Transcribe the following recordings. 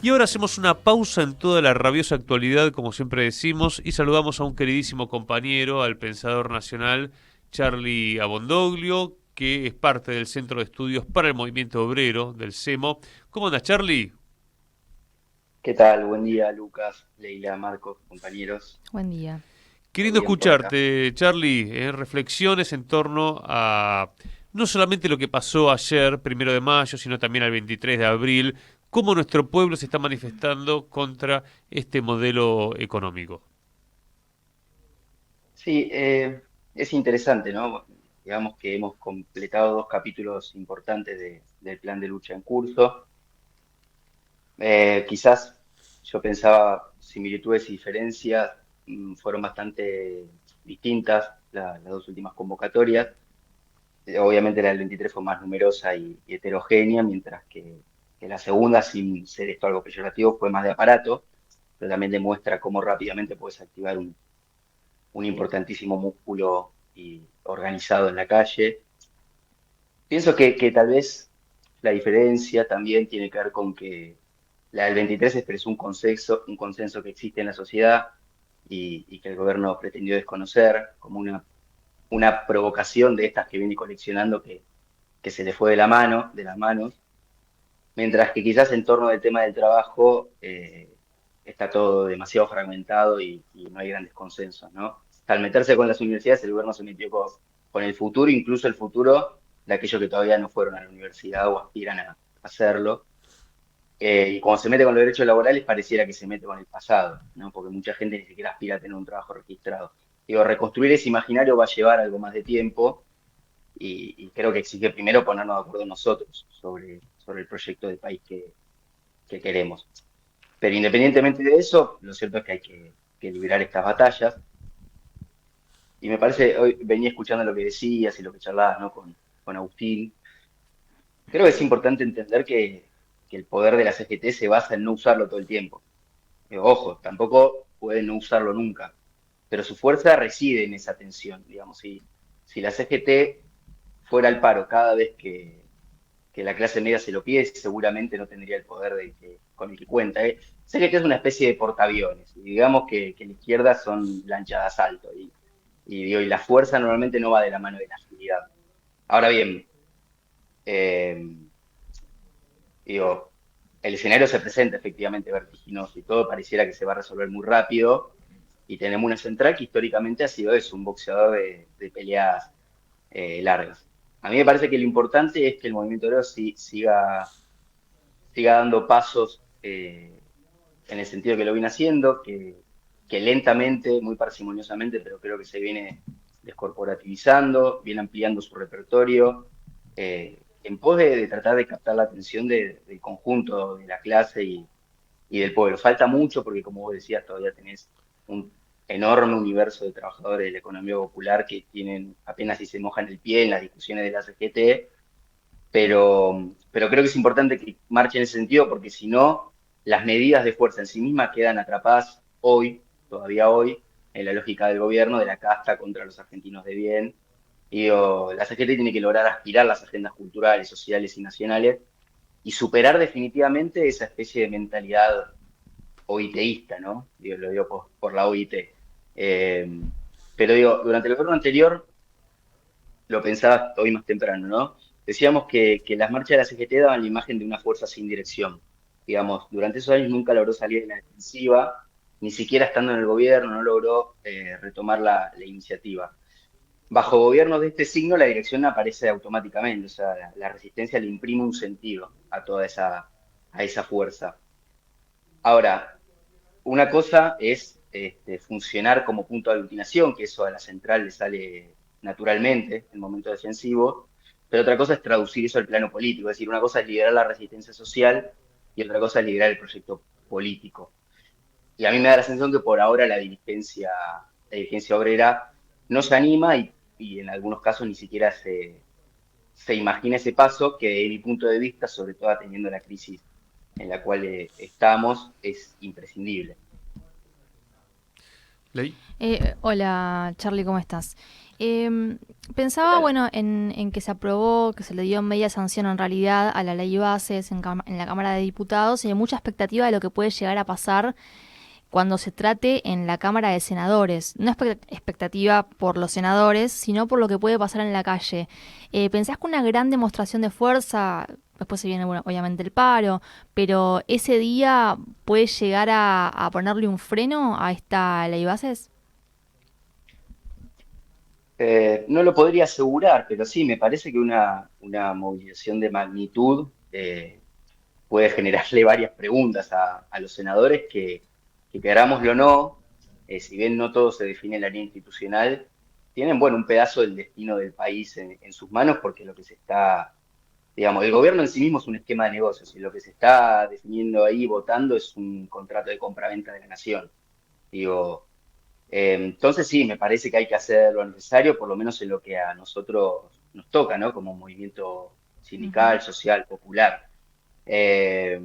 Y ahora hacemos una pausa en toda la rabiosa actualidad, como siempre decimos, y saludamos a un queridísimo compañero, al pensador nacional Charlie Abondoglio, que es parte del Centro de Estudios para el Movimiento Obrero, del CEMO. ¿Cómo andas, Charlie? ¿Qué tal? Buen día, Lucas, Leila, Marcos, compañeros. Buen día. ¿Todo Queriendo bien por acá? escucharte, Charlie, reflexiones en torno a no solamente lo que pasó ayer, 1 de mayo, sino también al 23 de abril, cómo nuestro pueblo se está manifestando contra este modelo económico. Sí, es interesante, ¿no? Digamos que hemos completado dos capítulos importantes del plan de lucha en curso. Quizás yo pensaba similitudes y diferencias fueron bastante distintas las dos últimas convocatorias. Obviamente la del 23 fue más numerosa y heterogénea, mientras que la segunda, sin ser esto algo peyorativo, fue más de aparato, pero también demuestra cómo rápidamente puedes activar un importantísimo músculo y organizado en la calle. Pienso que tal vez la diferencia también tiene que ver con que la del 23 expresó un consenso que existe en la sociedad y que el gobierno pretendió desconocer como una provocación de estas que viene coleccionando que se le fue de la mano, de las manos, mientras que quizás en torno al tema del trabajo está todo demasiado fragmentado y no hay grandes consensos, ¿no? Al meterse con las universidades, el gobierno se metió con el futuro, incluso el futuro de aquellos que todavía no fueron a la universidad o aspiran a hacerlo. Y cuando se mete con los derechos laborales, pareciera que se mete con el pasado, ¿no? Porque mucha gente ni siquiera aspira a tener un trabajo registrado. Digo, reconstruir ese imaginario va a llevar algo más de tiempo y creo que exige primero ponernos de acuerdo nosotros sobre el proyecto de país que queremos. Pero independientemente de eso, lo cierto es que hay que liberar estas batallas. Y me parece, hoy venía escuchando lo que decías y lo que charlabas, ¿no? Con Agustín. Creo que es importante entender que el poder de la CGT se basa en no usarlo todo el tiempo. Ojo, tampoco pueden no usarlo nunca, pero su fuerza reside en esa tensión, digamos. Si la CGT fuera al paro cada vez que la clase media se lo pide, seguramente no tendría el poder con el que cuenta. CGT es una especie de portaaviones, y digamos que la izquierda son lanchas de asalto, y la fuerza normalmente no va de la mano de la agilidad. Ahora bien, eh, digo, el escenario se presenta efectivamente vertiginoso y todo pareciera que se va a resolver muy rápido. Y tenemos una central que históricamente ha sido eso, un boxeador de peleas largas. A mí me parece que lo importante es que el movimiento obrero siga dando pasos en el sentido que lo viene haciendo, que lentamente, muy parsimoniosamente, pero creo que se viene descorporativizando, viene ampliando su repertorio, en pos de tratar de captar la atención del conjunto de la clase y del pueblo. Falta mucho porque, como vos decías, todavía tenés un enorme universo de trabajadores de la economía popular que tienen apenas si se mojan el pie en las discusiones de la CGT, pero creo que es importante que marche en ese sentido porque si no, las medidas de fuerza en sí mismas quedan atrapadas hoy, todavía hoy, en la lógica del gobierno de la casta contra los argentinos de bien. Y digo, la CGT tiene que lograr aspirar las agendas culturales, sociales y nacionales y superar definitivamente esa especie de mentalidad OITista, ¿no? Digo, lo digo por la OIT. Eh, pero digo, durante el gobierno anterior lo pensaba hoy más temprano, ¿no? Decíamos que las marchas de la CGT daban la imagen de una fuerza sin dirección. Digamos, durante esos años nunca logró salir en la defensiva, ni siquiera estando en el gobierno, no logró retomar la iniciativa. Bajo gobiernos de este signo, la dirección aparece automáticamente, o sea, la resistencia le imprime un sentido a a esa fuerza. Ahora, una cosa es funcionar como punto de aglutinación, que eso a la central le sale naturalmente en el momento defensivo, pero otra cosa es traducir eso al plano político, es decir, una cosa es liderar la resistencia social y otra cosa es liderar el proyecto político. Y a mí me da la sensación que por ahora la dirigencia obrera no se anima y en algunos casos ni siquiera se imagina ese paso que, de mi punto de vista, sobre todo atendiendo la crisis en la cual estamos, es imprescindible. Ley. Hola, Charlie, ¿cómo estás? Em, ¿Qué Pensaba, tal? bueno, en que se aprobó, que se le dio media sanción en realidad a la ley bases en la Cámara de Diputados y hay mucha expectativa de lo que puede llegar a pasar cuando se trate en la Cámara de Senadores. No expectativa por los senadores, sino por lo que puede pasar en la calle. ¿Pensás que una gran demostración de fuerza, después se viene, bueno, obviamente el paro, pero ese día puede llegar a ponerle un freno a esta ley bases? No lo podría asegurar, pero sí, me parece que una movilización de magnitud puede generarle varias preguntas a los senadores que querámoslo o no, si bien no todo se define en la línea institucional, tienen, bueno, un pedazo del destino del país en sus manos porque lo que se está, digamos, el gobierno en sí mismo es un esquema de negocios y lo que se está definiendo ahí, votando, es un contrato de compraventa de la nación. Digo, entonces sí, me parece que hay que hacer lo necesario, por lo menos en lo que a nosotros nos toca, ¿no? Como movimiento Ujú. sindical, social, popular. Eh,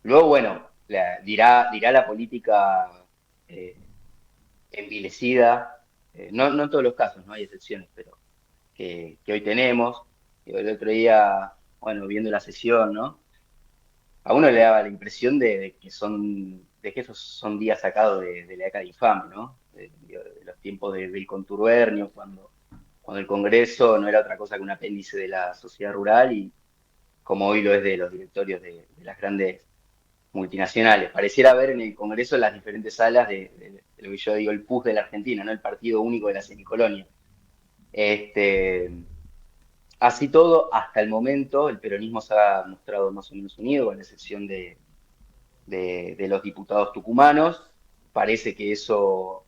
Luego, bueno, dirá la política eh, envilecida, no en todos los casos, no hay excepciones, pero que hoy tenemos. Digo, el otro día, bueno, viendo la sesión, ¿no? A uno le daba la impresión de que esos son días sacados de la década infame, ¿no? De los tiempos del contubernio, cuando el Congreso no era otra cosa que un apéndice de la sociedad rural y como hoy lo es de los directorios de las grandes multinacionales. Pareciera ver en el Congreso las diferentes salas de lo que yo digo el PUS de la Argentina, ¿no? El Partido Único de la Semicolonia. Este, Así todo, hasta el momento, el peronismo se ha mostrado más o menos unido, con la excepción de los diputados tucumanos. Parece que eso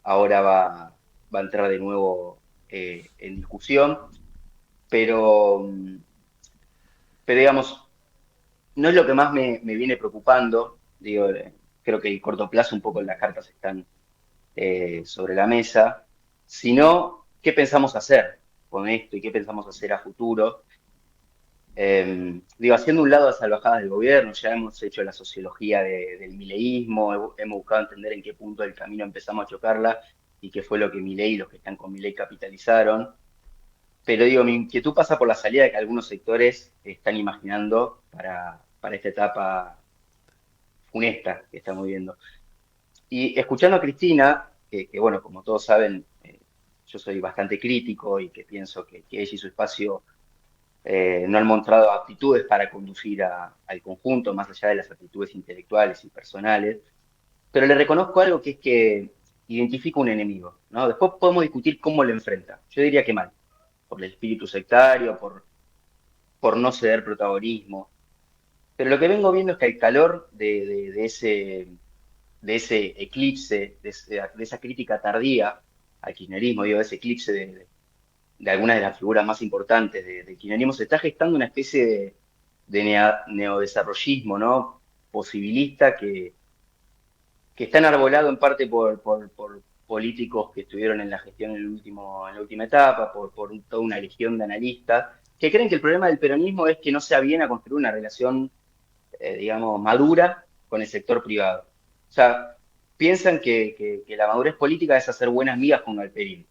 ahora va a entrar de nuevo en discusión, pero, pero digamos, no es lo que más me viene preocupando. Digo, creo que el corto plazo un poco las cartas están sobre la mesa, sino qué pensamos hacer con esto y qué pensamos hacer a futuro. Digo, haciendo un lado las salvajadas del gobierno, ya hemos hecho la sociología del mileísmo, hemos buscado entender en qué punto del camino empezamos a chocarla y qué fue lo que Milei y los que están con Milei capitalizaron. Pero digo, mi inquietud pasa por la salida que algunos sectores están imaginando para esta etapa funesta que estamos viviendo. Y escuchando a Cristina, bueno, como todos saben, yo soy bastante crítico y que pienso que ella y su espacio no han mostrado aptitudes para conducir al conjunto, más allá de las aptitudes intelectuales y personales, pero le reconozco algo que es que identifica un enemigo, ¿no? Después podemos discutir cómo lo enfrenta. Yo diría que mal, por el espíritu sectario, por no ceder protagonismo. Pero lo que vengo viendo es que el calor de ese eclipse, de esa crítica tardía al kirchnerismo, digo, de ese eclipse de algunas de las figuras más importantes del kirchnerismo, se está gestando una especie de neodesarrollismo, ¿no? Posibilista que está enarbolado en parte por políticos que estuvieron en la gestión en la última etapa, por toda una legión de analistas, que creen que el problema del peronismo es que no se aviene a construir una relación, digamos, madura con el sector privado. O sea, piensan que la madurez política es hacer buenas migas con Galperín.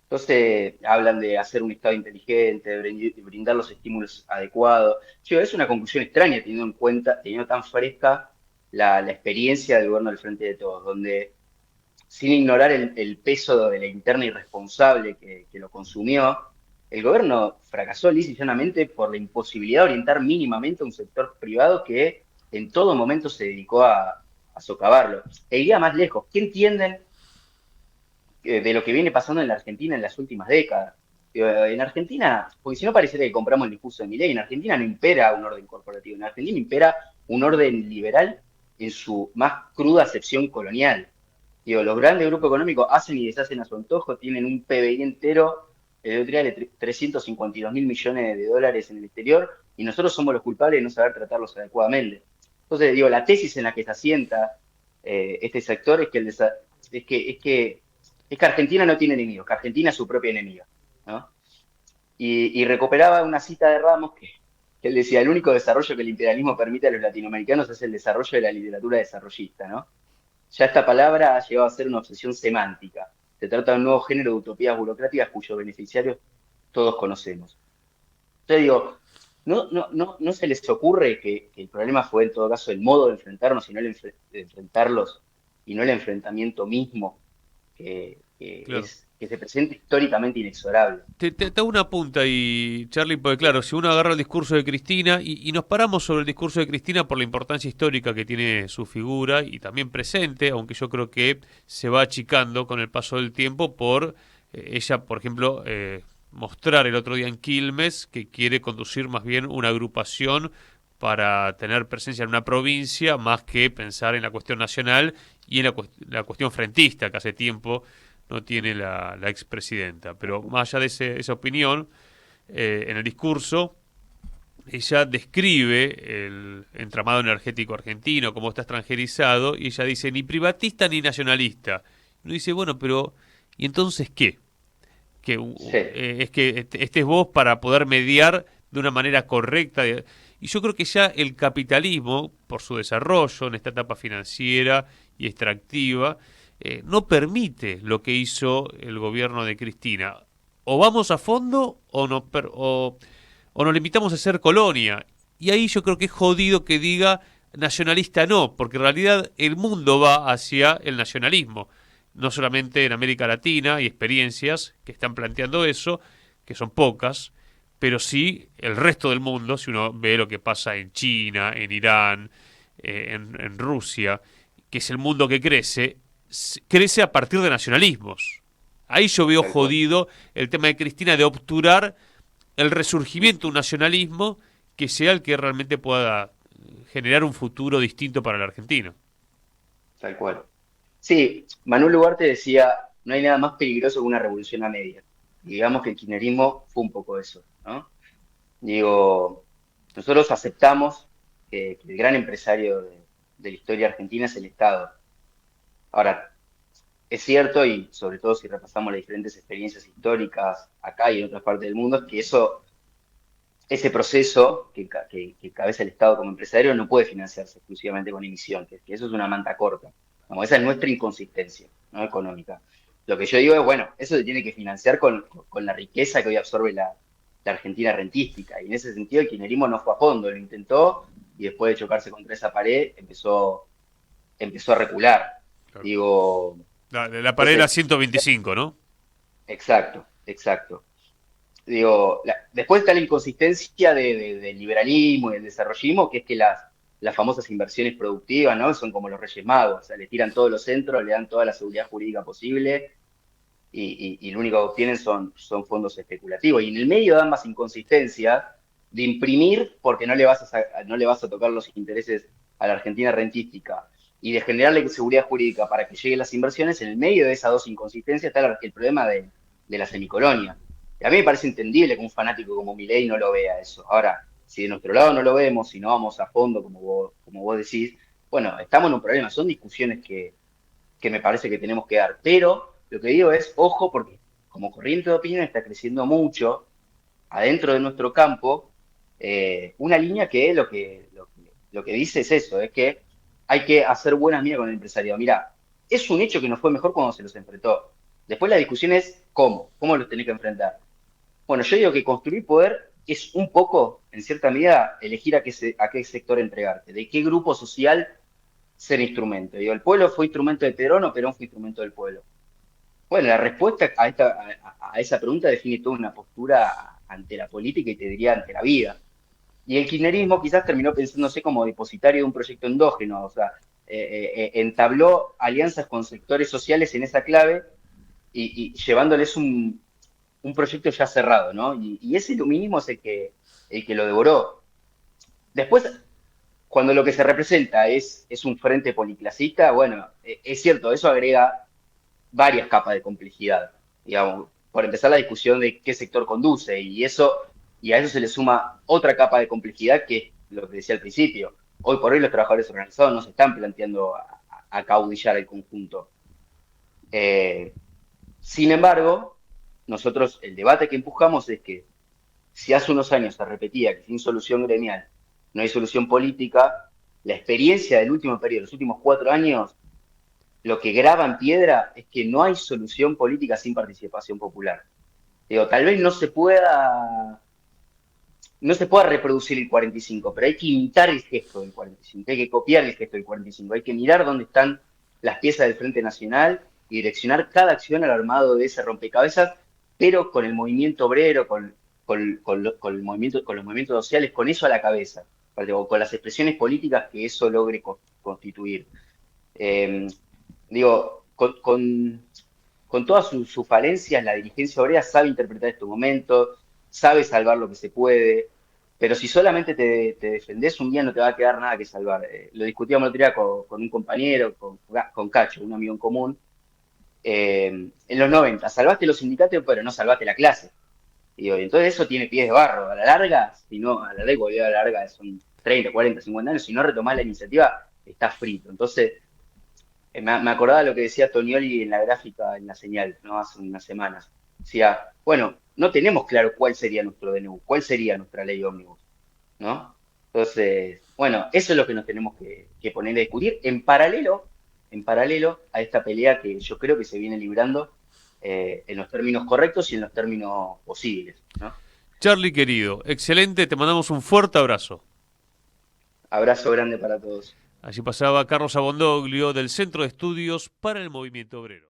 Entonces hablan de hacer un Estado inteligente, de brindar los estímulos adecuados. Yo, es una conclusión extraña teniendo en cuenta, teniendo tan fresca la experiencia del gobierno del Frente de Todos, donde sin ignorar el peso de la interna irresponsable que lo consumió, el gobierno fracasó lisa y llanamente por la imposibilidad de orientar mínimamente a un sector privado que en todo momento se dedicó a socavarlo. E iría más lejos. ¿Qué entienden de lo que viene pasando en la Argentina en las últimas décadas? En Argentina, porque si no pareciera que compramos el discurso de Milei, en Argentina no impera un orden corporativo, en Argentina impera un orden liberal en su más cruda acepción colonial. Digo, los grandes grupos económicos hacen y deshacen a su antojo, tienen un PBI entero, el otro día de 352 mil millones de dólares en el exterior, y nosotros somos los culpables de no saber tratarlos adecuadamente. Entonces, digo, la tesis en la que se asienta este sector es que, es que Argentina no tiene enemigos, que Argentina es su propia enemiga, ¿no? Y recuperaba una cita de Ramos que él decía, el único desarrollo que el imperialismo permite a los latinoamericanos es el desarrollo de la literatura desarrollista, ¿no? Ya esta palabra ha llegado a ser una obsesión semántica. se trata de un nuevo género de utopías burocráticas cuyos beneficiarios todos conocemos. Yo digo, ¿no se les ocurre que el problema fue en todo caso el modo de enfrentarnos y no de enfrentarlos y no el enfrentamiento mismo Claro. que se presenta históricamente inexorable? Te hago una punta ahí, Charlie, porque claro, si uno agarra el discurso de Cristina y nos paramos sobre el discurso de Cristina por la importancia histórica que tiene su figura y también presente, aunque yo creo que se va achicando con el paso del tiempo por ella, por ejemplo, mostrar el otro día en Quilmes que quiere conducir más bien una agrupación para tener presencia en una provincia más que pensar en la cuestión nacional y en la cuestión frentista que hace tiempo no tiene la expresidenta. Pero más allá de esa opinión, en el discurso, ella describe el entramado energético argentino, cómo está extranjerizado, y ella dice, ni privatista ni nacionalista. Y uno dice, bueno, pero ¿y entonces qué? Que Sí, es que estés vos para poder mediar de una manera correcta. Y yo creo que ya el capitalismo, por su desarrollo en esta etapa financiera y extractiva, no permite lo que hizo el gobierno de Cristina. O vamos a fondo o nos limitamos a ser colonia. Y ahí yo creo que es jodido que diga nacionalista no, porque en realidad el mundo va hacia el nacionalismo. No solamente en América Latina hay experiencias que están planteando eso, que son pocas, pero sí el resto del mundo, si uno ve lo que pasa en China, en Irán, en Rusia, que es el mundo que crece, crece a partir de nacionalismos. Ahí yo veo tal cual. jodido el tema de Cristina de obturar el resurgimiento de un nacionalismo que sea el que realmente pueda generar un futuro distinto para el argentino. Tal cual. Sí, Manuel Ugarte decía, no hay nada más peligroso que una revolución a medias. Y digamos que el kirchnerismo fue un poco eso, ¿no? Digo, nosotros aceptamos que el gran empresario de la historia argentina es el Estado. Ahora, es cierto, y sobre todo si repasamos las diferentes experiencias históricas acá y en otras partes del mundo, es que ese proceso que cabeza el Estado como empresario no puede financiarse exclusivamente con emisión, que eso es una manta corta. Como esa es nuestra inconsistencia, ¿no? Económica. Lo que yo digo es, bueno, eso se tiene que financiar con la riqueza que hoy absorbe la Argentina rentística. Y en ese sentido el kirchnerismo no fue a fondo, lo intentó y después de chocarse contra esa pared empezó a recular. Claro. Digo, La pared era entonces, 125, ¿no? exacto, exacto. Digo, después está la inconsistencia del liberalismo y del desarrollismo, que es que las famosas inversiones productivas, ¿no? Son como los Reyes Magos, o sea, le tiran todos los centros, le dan toda la seguridad jurídica posible y lo único que obtienen son fondos especulativos. Y en el medio de ambas inconsistencias, de imprimir porque no le vas a tocar los intereses a la Argentina rentística y de generarle seguridad jurídica para que lleguen las inversiones, en el medio de esas dos inconsistencias está el problema de la semicolonia. Y a mí me parece entendible que un fanático como Milei no lo vea eso. Ahora, si de nuestro lado no lo vemos, si no vamos a fondo, como vos decís, bueno, estamos en un problema. Son discusiones que me parece que tenemos que dar. Pero lo que digo es, ojo, porque como corriente de opinión está creciendo mucho adentro de nuestro campo, una línea que lo que dice es eso, es que hay que hacer buenas migas con el empresariado. Mira, es un hecho que nos fue mejor cuando se los enfrentó. Después la discusión es cómo los tenés que enfrentar. Bueno, yo digo que construir poder es un poco, en cierta medida, elegir a qué sector entregarte, de qué grupo social ser instrumento. Digo, el pueblo fue instrumento de Perón o Perón fue instrumento del pueblo. Bueno, la respuesta a esa pregunta define toda una postura ante la política y te diría ante la vida. Y el kirchnerismo quizás terminó pensándose como depositario de un proyecto endógeno, o sea, entabló alianzas con sectores sociales en esa clave y llevándoles un proyecto ya cerrado, ¿no? Y ese iluminismo es el que lo devoró. Después, cuando lo que se representa es un frente policlasista, bueno, es cierto, eso agrega varias capas de complejidad. Digamos, por empezar la discusión de qué sector conduce, y a eso se le suma otra capa de complejidad que es lo que decía al principio. Hoy por hoy los trabajadores organizados no se están planteando a caudillar el conjunto. Eh, Sin embargo, nosotros el debate que empujamos es que si hace unos años se repetía que sin solución gremial no hay solución política, la experiencia del último periodo, los últimos 4 años, lo que graba en piedra es que no hay solución política sin participación popular. Digo, tal vez no se pueda reproducir el 45, pero hay que imitar el gesto del 45, hay que copiar el gesto del 45, hay que mirar dónde están las piezas del Frente Nacional y direccionar cada acción al armado de ese rompecabezas, pero con el movimiento obrero, con el movimiento, con los movimientos sociales, con eso a la cabeza, o con las expresiones políticas que eso logre constituir. Eh, digo, con todas sus falencias, la dirigencia obrera sabe interpretar estos momentos, sabe salvar lo que se puede, pero si solamente te defendés un día no te va a quedar nada que salvar. Lo discutíamos el otro día con un compañero, con Cacho, un amigo en común, en los 90, salvaste los sindicatos, pero no salvaste la clase. Y entonces eso tiene pies de barro. A la larga, si no, a la larga, a la larga son 30, 40, 50 años, si no retomás la iniciativa, estás frito. Entonces, me acordaba lo que decía Tonioli en la gráfica, en la señal, ¿no? Hace unas semanas. Decía, bueno, no tenemos claro cuál sería nuestro DNU, cuál sería nuestra ley ómnibus, ¿no? Entonces, bueno, eso es lo que nos tenemos que poner a discutir en paralelo a esta pelea que yo creo que se viene librando en los términos correctos y en los términos posibles, ¿no? Charlie querido, excelente, te mandamos un fuerte abrazo. Abrazo grande para todos. Allí pasaba Carlos Abondoglio del Centro de Estudios para el Movimiento Obrero.